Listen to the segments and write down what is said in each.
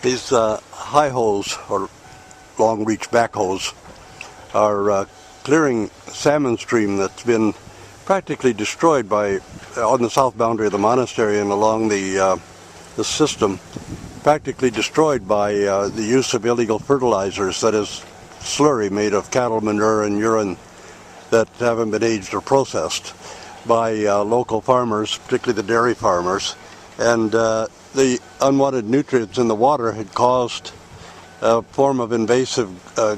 These high hose, or long reach backhoes, are clearing salmon stream that's been practically destroyed by on the south boundary of the monastery and along the system, practically destroyed by the use of illegal fertilizers, that is slurry made of cattle manure and urine that haven't been aged or processed, by local farmers, particularly the dairy farmers. And the unwanted nutrients in the water had caused a form of invasive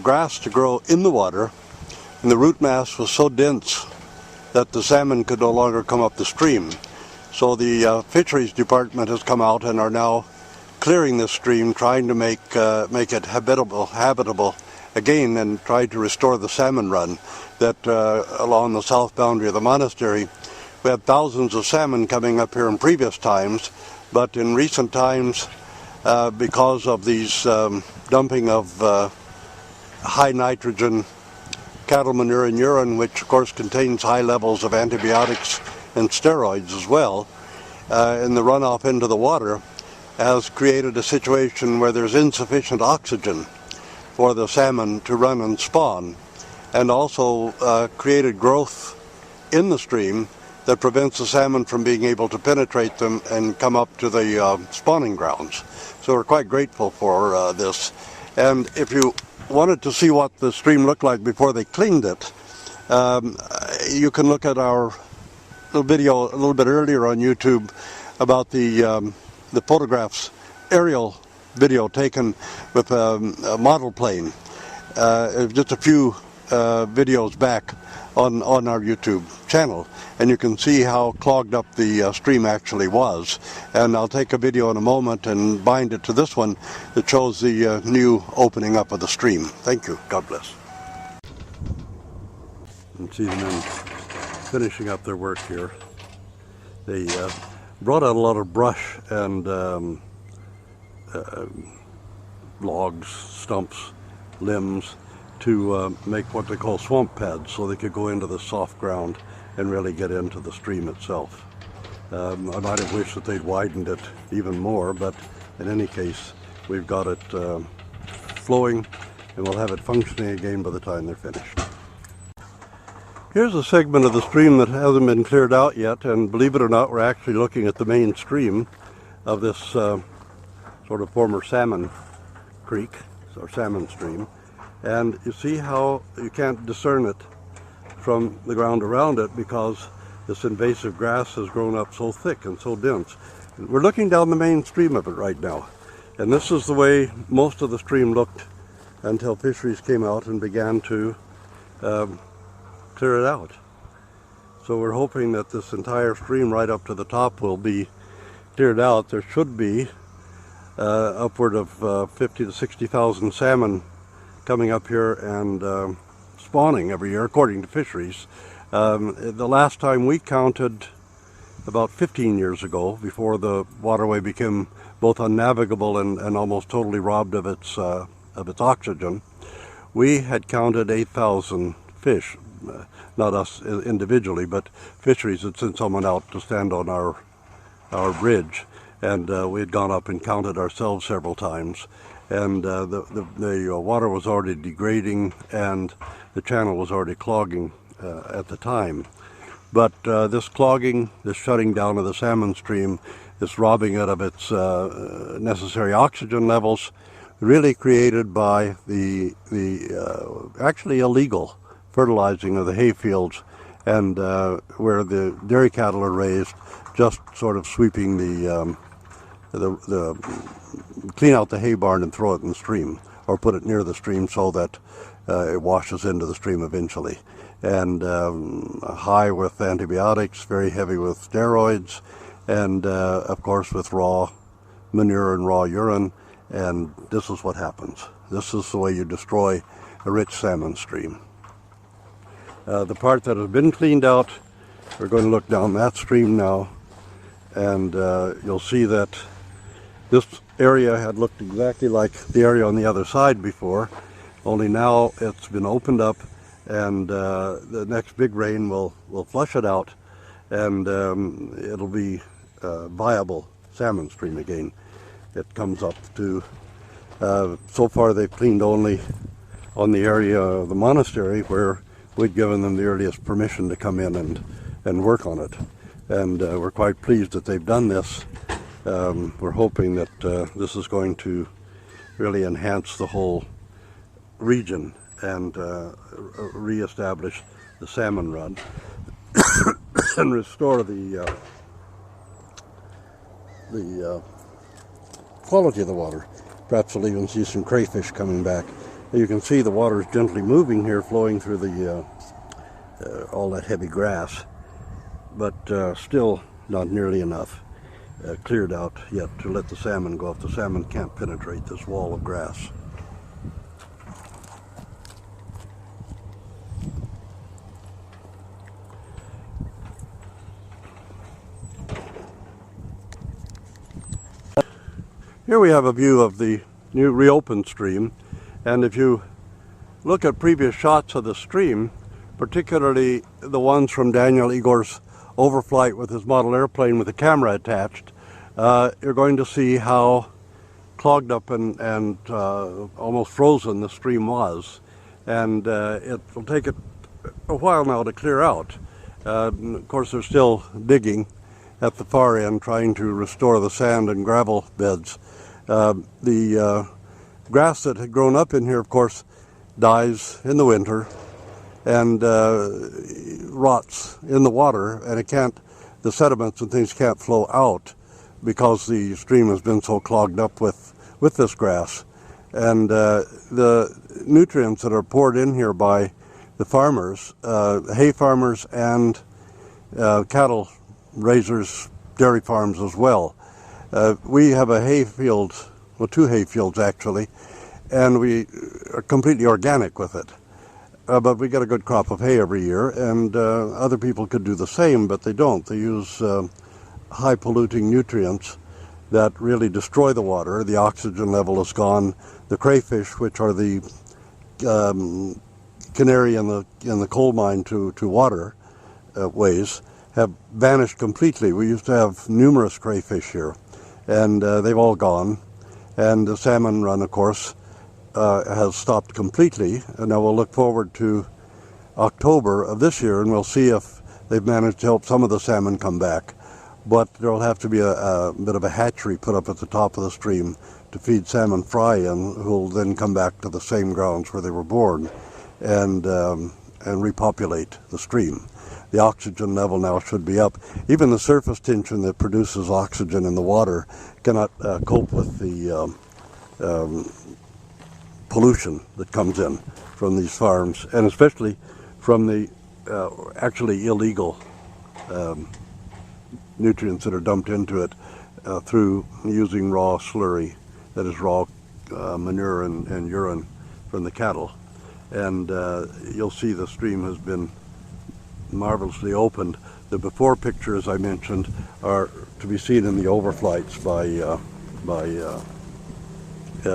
grass to grow in the water, and the root mass was so dense that the salmon could no longer come up the stream. So the fisheries department has come out and are now clearing this stream, trying to make it habitable again, and try to restore the salmon run that along the south boundary of the monastery. We had thousands of salmon coming up here in previous times, but in recent times, because of these dumping of high nitrogen cattle manure and urine, which of course contains high levels of antibiotics and steroids as well, in the runoff into the water, has created a situation where there's insufficient oxygen for the salmon to run and spawn, and also created growth in the stream that prevents the salmon from being able to penetrate them and come up to the spawning grounds. So we're quite grateful for this. And if you wanted to see what the stream looked like before they cleaned it, you can look at our little video a little bit earlier on YouTube about the photographs, aerial video taken with a model plane, just a few videos back on our YouTube channel, and you can see how clogged up the stream actually was. And I'll take a video in a moment and bind it to this one that shows the new opening up of the stream. Thank you. God bless. And see the men finishing up their work here. They brought out a lot of brush and logs, stumps, limbs to make what they call swamp pads, so they could go into the soft ground and really get into the stream itself. I might have wished that they'd widened it even more, but in any case, we've got it flowing, and we'll have it functioning again by the time they're finished. Here's a segment of the stream that hasn't been cleared out yet, and believe it or not, we're actually looking at the main stream of this sort of former salmon creek, or salmon stream. And you see how you can't discern it from the ground around it because this invasive grass has grown up so thick and so dense. And we're looking down the main stream of it right now. And this is the way most of the stream looked until fisheries came out and began to clear it out. So we're hoping that this entire stream right up to the top will be cleared out. There should be upward of 50 to 60,000 salmon coming up here and spawning every year, according to fisheries. The last time we counted, about 15 years ago, before the waterway became both unnavigable and almost totally robbed of its oxygen, we had counted 8,000 fish. Not us individually, but fisheries had sent someone out to stand on our bridge, and we had gone up and counted ourselves several times. And the water was already degrading, and the channel was already clogging at the time. But this clogging, this shutting down of the salmon stream, this robbing it of its necessary oxygen levels, really created by the actually illegal fertilizing of the hay fields, and where the dairy cattle are raised, just sort of sweeping the clean out the hay barn and throw it in the stream, or put it near the stream so that it washes into the stream eventually. And high with antibiotics, very heavy with steroids, and of course with raw manure and raw urine. And this is what happens. This is the way you destroy a rich salmon stream. The part that has been cleaned out, we're going to look down that stream now, and you'll see that this area had looked exactly like the area on the other side before, only now it's been opened up, and the next big rain will flush it out, and it'll be a viable salmon stream again. It comes up to So far they've cleaned only on the area of the monastery where we'd given them the earliest permission to come in and work on it. And we're quite pleased that they've done this. We're hoping that this is going to really enhance the whole region and re-establish the salmon run and restore the quality of the water. Perhaps we'll even see some crayfish coming back. You can see the water is gently moving here, flowing through the all that heavy grass, but still not nearly enough cleared out yet to let the salmon go off. The salmon can't penetrate this wall of grass. Here we have a view of the new reopened stream, and if you look at previous shots of the stream, particularly the ones from Daniel Igor's overflight with his model airplane with the camera attached, you're going to see how clogged up and almost frozen the stream was. And it will take it a while now to clear out. Of course, they're still digging at the far end, trying to restore the sand and gravel beds. The grass that had grown up in here, of course, dies in the winter and rots in the water, and the sediments and things can't flow out because the stream has been so clogged up with this grass. And the nutrients that are poured in here by the farmers, hay farmers and cattle raisers, dairy farms as well. We have a hay field, well, 2 hay fields actually, and we are completely organic with it. But we get a good crop of hay every year, and other people could do the same, but they don't. They use high polluting nutrients that really destroy the water. The oxygen level is gone. The crayfish, which are the canary in the coal mine to water ways, have vanished completely. We used to have numerous crayfish here, and they've all gone. And the salmon run, of course, has stopped completely. And now we'll look forward to October of this year, and we'll see if they've managed to help some of the salmon come back. But there will have to be a bit of a hatchery put up at the top of the stream to feed salmon fry in, who will then come back to the same grounds where they were born and repopulate the stream. The oxygen level now should be up. Even the surface tension that produces oxygen in the water cannot cope with the pollution that comes in from these farms, and especially from the actually illegal nutrients that are dumped into it through using raw slurry, that is raw manure and urine from the cattle. And you'll see the stream has been marvelously opened. The before pictures I mentioned are to be seen in the overflights by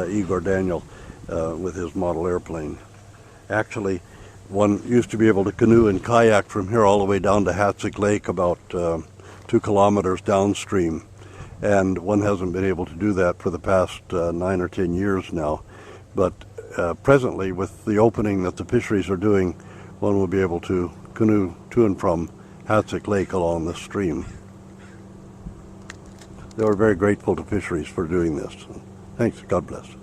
Igor Daniel with his model airplane. Actually, one used to be able to canoe and kayak from here all the way down to Hatzick Lake, about 2 kilometers downstream, and one hasn't been able to do that for the past 9 or 10 years now. But presently, with the opening that the fisheries are doing, one will be able to canoe to and from Hatzick Lake along this stream. They were very grateful to fisheries for doing this. Thanks. God bless.